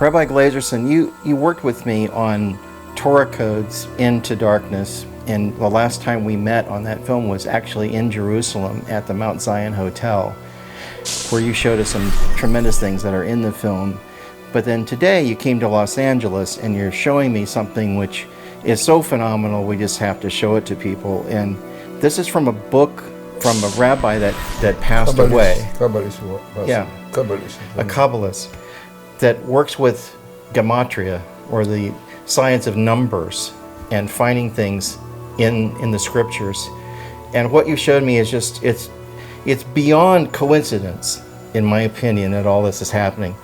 Rabbi Glazerson, you worked with me on Torah Codes Into Darkness, and the last time we met on that film was actually in Jerusalem at the Mount Zion Hotel, where you showed us some tremendous things that are in the film. But then today you came to Los Angeles and you're showing me something which is so phenomenal we just have to show it to people. And this is from a book from a rabbi that passed away. Kabbalist. Yeah. Kabbalist. A Kabbalist that works with Gematria, or the science of numbers, and finding things in the scriptures. And what you showed me is just, it's beyond coincidence, in my opinion, that all this is happening.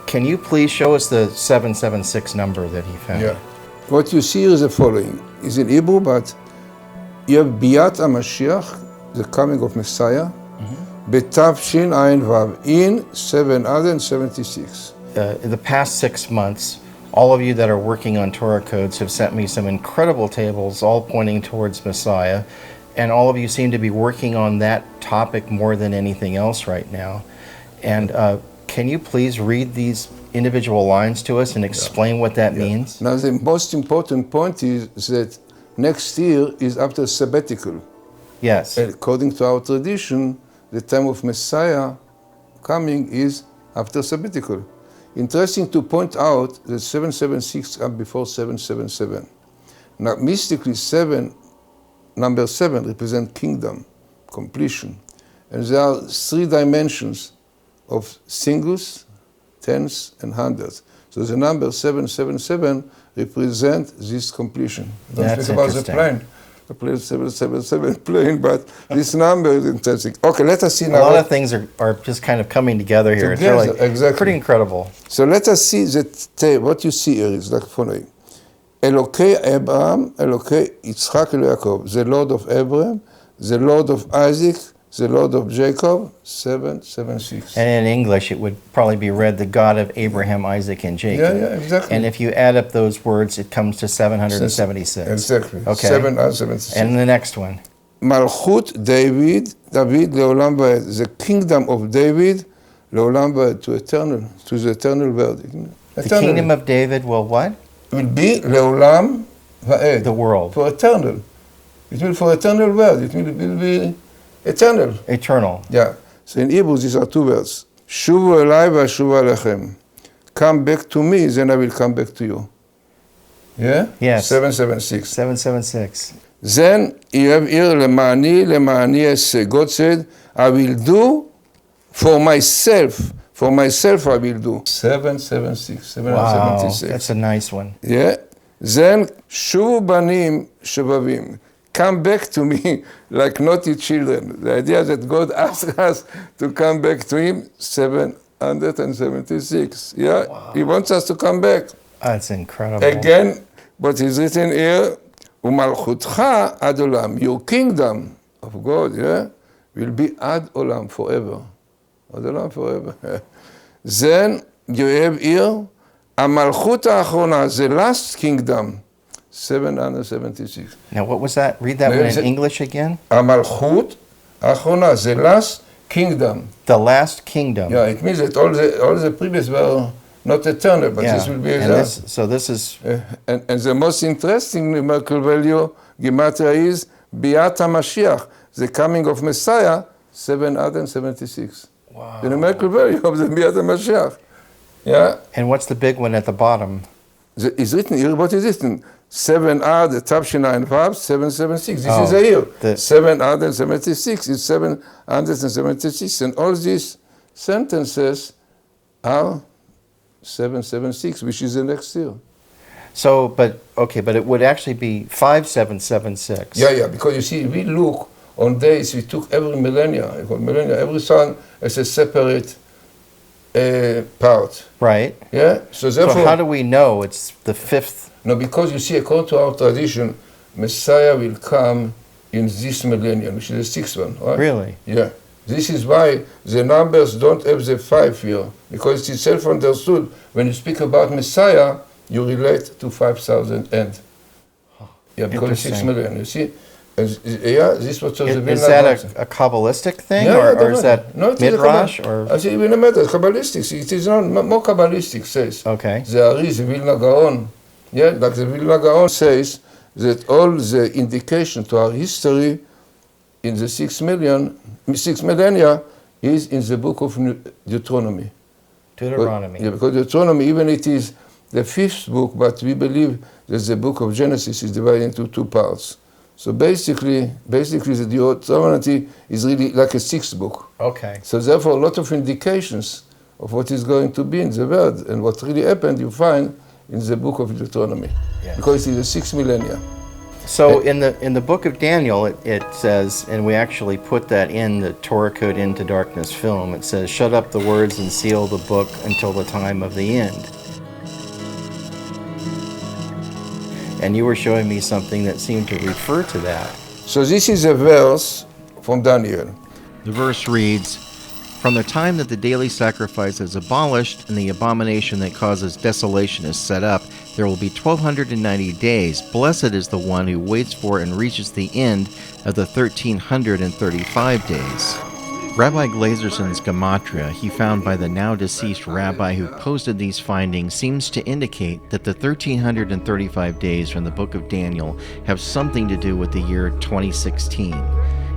Can you please show us the 776 number that he found? Yeah. What you see is the following. It's in Hebrew, but you have Biat HaMashiach, the coming of Messiah, B'Tavshin Ayin Vav, in 776. In the past 6 months, all of you that are working on Torah Codes have sent me some incredible tables, all pointing towards Messiah, and all of you seem to be working on that topic more than anything else right now. And can you please read these individual lines to us and explain what that means? Now, the most important point is that next year is after sabbatical. Yes. And according to our tradition, the time of Messiah coming is after sabbatical. Interesting to point out that 776 comes before 777. Now, mystically, number 7 represents kingdom, completion. And there are 3 dimensions of singles, tens, and hundreds. So the number 777 represents this completion. Don't That's speak about the plane. The plane 777 plane, but this number is interesting. Okay, let us see now. A lot of things are just kind of coming together here. It's really exactly. Pretty incredible. So let us see that what you see here is like following. Elokei Abraham, Elokei Yitzchak Elokei Yaakov, the Lord of Abraham, the Lord of Isaac, the Lord of Jacob, 776. And in English, it would probably be read the God of Abraham, Isaac, and Jacob. Yeah, exactly. And if you add up those words, it comes to 776. Exactly. Okay. 776. And the next one. Malchut David Leolam Va'ed, the kingdom of David, Leolam Va'ed, to the eternal world. The kingdom of David will what? Will be Leolam Va'ed. The world. For eternal. It will for eternal world. It will be eternal. Eternal. Yeah. So in Hebrew, these are 2 words. Shuvu elai v'ashuva alechem. Come back to me, then I will come back to you. Yeah? Yes. 776. 776. Then you have here, lema'ani eseh. God said, I will do for myself. For myself I will do. 776. 776. Wow, that's a nice one. Yeah. Then, shuvu banim shevavim. Come back to me like naughty children. The idea that God asked us to come back to him, 776. Yeah, wow. He wants us to come back. That's incredible. Again, what is written here, Umalchutcha ad olam, your kingdom of God, yeah, will be ad olam, forever. Ad olam, forever. Then you have here, Amalchut ha'achrona, the last kingdom, 776. Now, what was that? Read that one in English again. Amalchut Achona, the last kingdom. The last kingdom. Yeah, it means that all the previous were not eternal, but this will be eternal. So this is... and the most interesting numerical value, Gematria, is Biat HaMashiach, the coming of Messiah, 776. Wow. The numerical value of the Biat HaMashiach. Yeah. And what's the big one at the bottom? It's written here, what is written? 7R, the Tavshin Ayin Vav, 776. This is a year. 776 is 776. And all these sentences are 776, which is the next year. So, but it would actually be 5776. Yeah, because you see, we look on days, we took every millennia, every sun as a separate part. Right. Yeah. So therefore, how do we know it's the 5th? No, because you see, according to our tradition, Messiah will come in this millennium, which is the 6th one. Right? Really? Yeah. This is why the numbers don't have the 5 here, because it's self-understood. When you speak about Messiah, you relate to 5,000 and. Yeah, because it's 6 million. You see, Yeah, this was the Vilna Is that Gaon. a Kabbalistic thing, Yeah, or is that no, it is a Midrash? Kabbal- Or I say even a matter, Kabbalistic. It is not more Kabbalistic says. okay, There is a Vilna Gaon. Yeah, like the Vilna Gaon says that all the indication to our history in the 6 millennia is in the book of Deuteronomy. Deuteronomy. Yeah, because Deuteronomy, even it is the 5th book, but we believe that the book of Genesis is divided into 2 parts. So basically the Deuteronomy is really like a 6th book. Okay. So therefore, a lot of indications of what is going to be in the world and what really happened, you find in the book of Deuteronomy, Yes. because it is the 6 millennia. So in the book of Daniel, it says, and we actually put that in the Torah Code Into Darkness film. It says, "Shut up the words and seal the book until the time of the end." And you were showing me something that seemed to refer to that. So this is a verse from Daniel. The verse reads, "From the time that the daily sacrifice is abolished and the abomination that causes desolation is set up, there will be 1,290 days. Blessed is the one who waits for and reaches the end of the 1,335 days." Rabbi Glazerson's Gematria, he found by the now deceased rabbi who posted these findings, seems to indicate that the 1,335 days from the book of Daniel have something to do with the year 2016.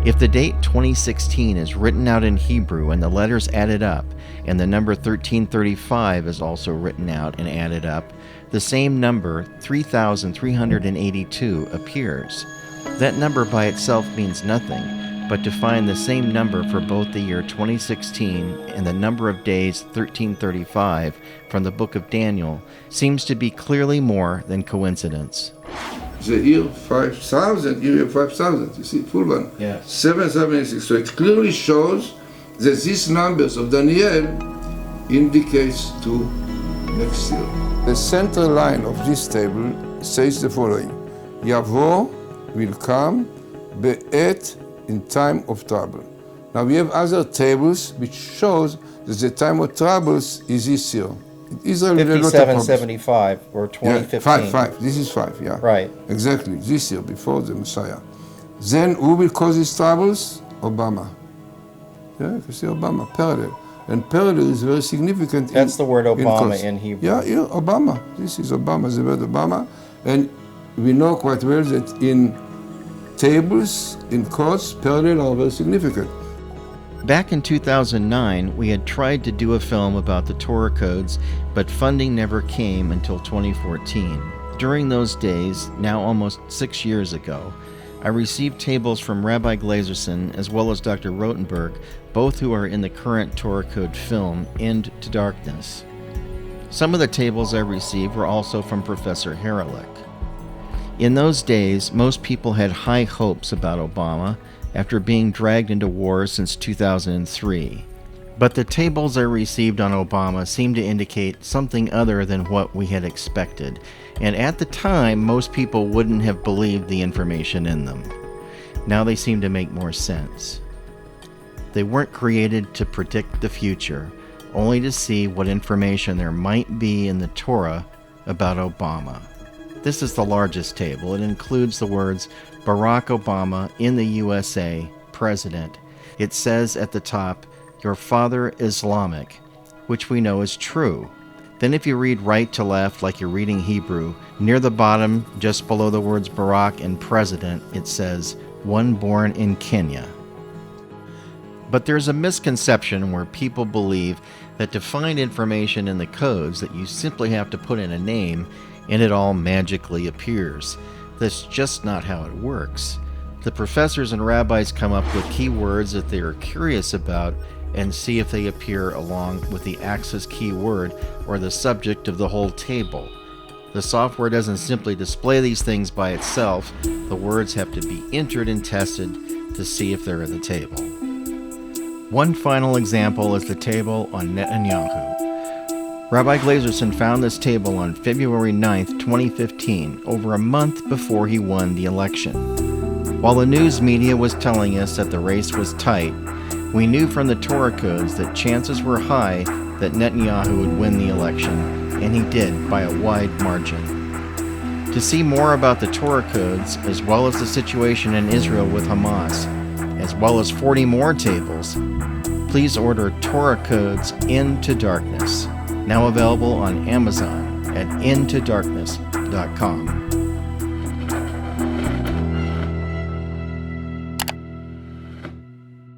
If the date 2016 is written out in Hebrew and the letters added up, and the number 1335 is also written out and added up, the same number, 3,382, appears. That number by itself means nothing, but to find the same number for both the year 2016 and the number of days 1335 from the book of Daniel seems to be clearly more than coincidence. The year 5,000, you see, full one. Yes. 776. So it clearly shows that these numbers of Daniel indicates to next year. The central line of this table says the following: Yavo will come be'et, in time of trouble. Now we have other tables which shows that the time of troubles is this year. Israel had a lot of problems. 5775 or 2015. Yeah, 5. This is 5, yeah. Right. Exactly, this year, before the Messiah. Then who will cause these troubles? Obama. Yeah, you see Obama, parallel. And parallel is very significant. That's the word Obama cause. in Hebrew. Yeah, Obama. This is Obama, the word Obama. And we know quite well that in tables, in codes, parallel are very significant. Back in 2009, we had tried to do a film about the Torah codes, but funding never came until 2014. During those days, now almost 6 years ago, I received tables from Rabbi Glazerson as well as Dr. Rotenberg, both who are in the current Torah Code film, Into Darkness. Some of the tables I received were also from Professor Haralick. In those days, most people had high hopes about Obama after being dragged into war since 2003. But the tables I received on Obama seemed to indicate something other than what we had expected, and at the time, most people wouldn't have believed the information in them. Now they seem to make more sense. They weren't created to predict the future, only to see what information there might be in the Torah about Obama. This is the largest table. It includes the words Barack Obama in the USA, President. It says at the top, "Your father Islamic," which we know is true. Then if you read right to left like you're reading Hebrew, near the bottom, just below the words Barack and President, it says, "One born in Kenya." But there's a misconception where people believe that to find information in the codes that you simply have to put in a name and it all magically appears. That's just not how it works. The professors and rabbis come up with keywords that they are curious about and see if they appear along with the axis keyword or the subject of the whole table. The software doesn't simply display these things by itself. The words have to be entered and tested to see if they're in the table. One final example is the table on Netanyahu. Rabbi Glazerson found this table on February 9th, 2015, over a month before he won the election. While the news media was telling us that the race was tight, we knew from the Torah codes that chances were high that Netanyahu would win the election, and he did by a wide margin. To To see more about the Torah Codes, as well as the situation in Israel with Hamas, as well as 40 more tables, please order Torah Codes Into Darkness, now available on Amazon at intodarkness.com.